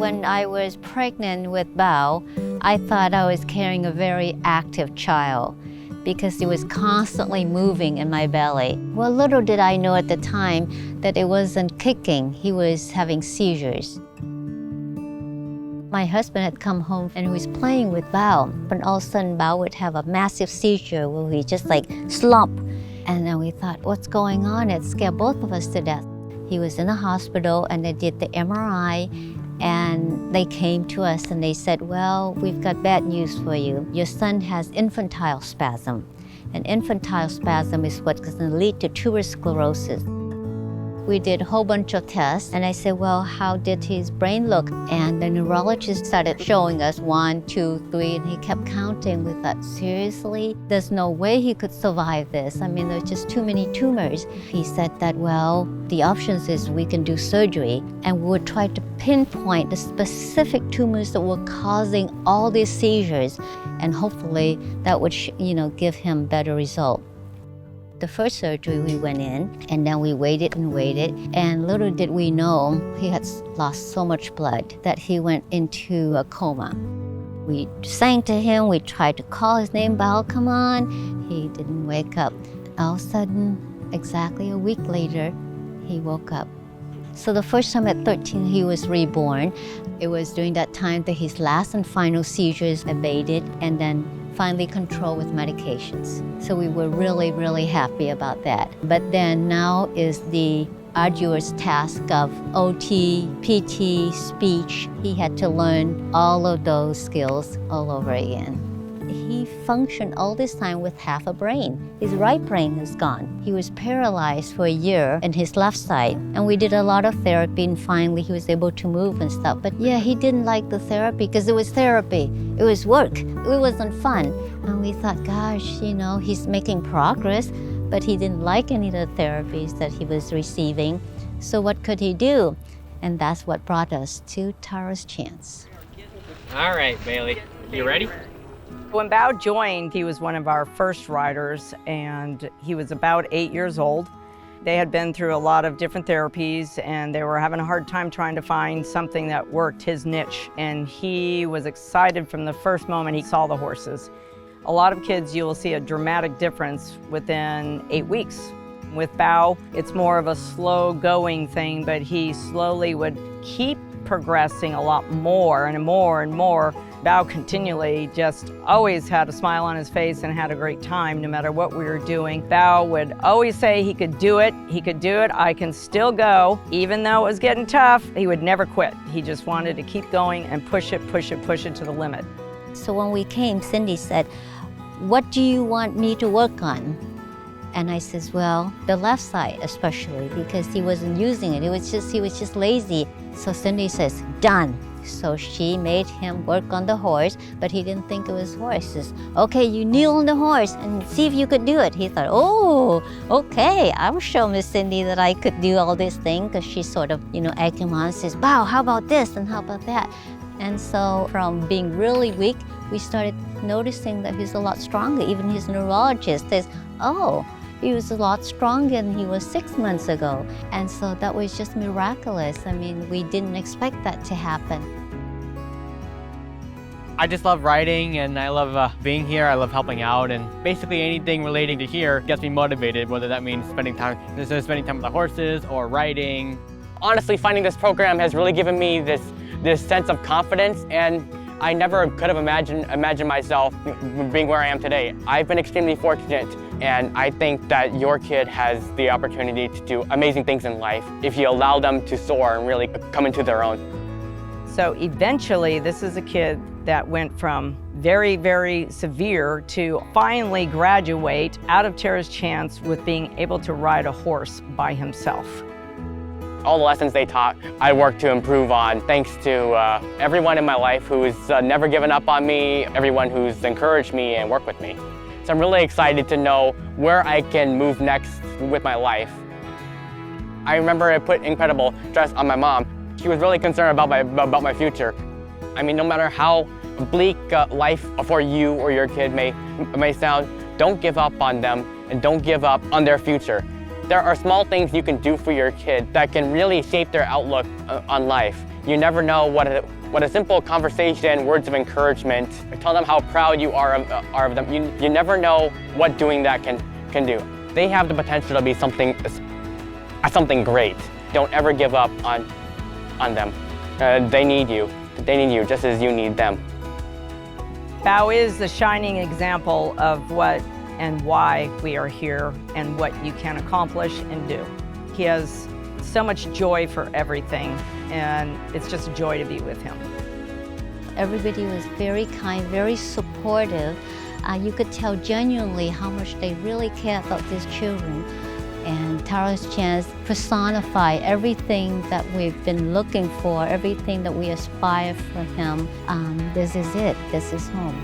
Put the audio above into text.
when I was pregnant with Bao, I thought I was carrying a very active child because he was constantly moving in my belly. Well, little did I know at the time that it wasn't kicking, he was having seizures. My husband had come home and he was playing with Bao, and all of a sudden Bao would have a massive seizure where he just like slump. And then we thought, what's going on? It scared both of us to death. He was in the hospital and they did the MRI and they came to us and they said, well, we've got bad news for you. Your son has infantile spasm. And infantile spasm is what's going to lead to tuberous sclerosis. We did a whole bunch of tests and I said, well, how did his brain look? And the neurologist started showing us 1, 2, 3, and he kept counting. We thought, seriously? There's no way he could survive this. I mean, there's just too many tumors. He said that, well, the options is we can do surgery and we would try to pinpoint the specific tumors that were causing all these seizures, and hopefully that would, give him better result. The first surgery we went in, and then we waited and waited, and little did we know he had lost so much blood that he went into a coma. We sang to him, we tried to call his name, Bao, come on. He didn't wake up. All of a sudden, exactly a week later, he woke up. So the first time at 13, he was reborn. It was during that time that his last and final seizures abated, and then finally controlled with medications. So we were really, really happy about that. But then now is the arduous task of OT, PT, speech. He had to learn all of those skills all over again. He functioned all this time with half a brain. His right brain is gone. He was paralyzed for a year in his left side, and we did a lot of therapy, and finally he was able to move and stuff. But yeah, he didn't like the therapy because it was therapy. It was work. It wasn't fun. And we thought, gosh, he's making progress, but he didn't like any of the therapies that he was receiving. So what could he do? And that's what brought us to Tara's Chance. All right, Bailey, you ready? When Bao joined, he was one of our first riders, and he was about 8 years old. They had been through a lot of different therapies, and they were having a hard time trying to find something that worked his niche. And he was excited from the first moment he saw the horses. A lot of kids, you will see a dramatic difference within 8 weeks. With Bao, it's more of a slow going thing, but he slowly would keep progressing a lot more and more and more. Bao continually just always had a smile on his face and had a great time no matter what we were doing. Bao would always say he could do it, I can still go. Even though it was getting tough, he would never quit. He just wanted to keep going and push it to the limit. So when we came, Cindy said, what do you want me to work on? And I says, well, the left side especially, because he wasn't using it. He was just lazy. So Cindy says, done. So she made him work on the horse, but he didn't think it was horse. He says, okay, you kneel on the horse and see if you could do it. He thought, oh, okay, I will show Miss Cindy that I could do all this thing, because she sort of, egged him on and says, Bao, how about this and how about that? And so from being really weak, we started noticing that he's a lot stronger. Even his neurologist says, oh, he was a lot stronger than he was 6 months ago. And so that was just miraculous. I mean, we didn't expect that to happen. I just love riding, and I love being here. I love helping out, and basically anything relating to here gets me motivated, whether that means spending time with the horses or riding. Honestly, finding this program has really given me this sense of confidence, and I never could have imagined myself being where I am today. I've been extremely fortunate, and I think that your kid has the opportunity to do amazing things in life if you allow them to soar and really come into their own. So eventually, this is a kid that went from very, very severe to finally graduate out of Tara's Chance with being able to ride a horse by himself. All the lessons they taught, I worked to improve on, thanks to everyone in my life who's never given up on me, everyone who's encouraged me and worked with me. So I'm really excited to know where I can move next with my life. I remember it put incredible stress on my mom. She was really concerned about my future. I mean, no matter how bleak life for you or your kid may sound, don't give up on them and don't give up on their future. There are small things you can do for your kid that can really shape their outlook on life. You never know what a simple conversation, words of encouragement, tell them how proud you are of them. You never know what doing that can do. They have the potential to be something great. Don't ever give up on them. They need you. They need you just as you need them. Bao is the shining example of what and why we are here and what you can accomplish and do. He has so much joy for everything, and it's just a joy to be with him. Everybody was very kind, very supportive. You could tell genuinely how much they really care about these children. And Tara's Chance personify everything that we've been looking for, everything that we aspire for him. This is it. This is home.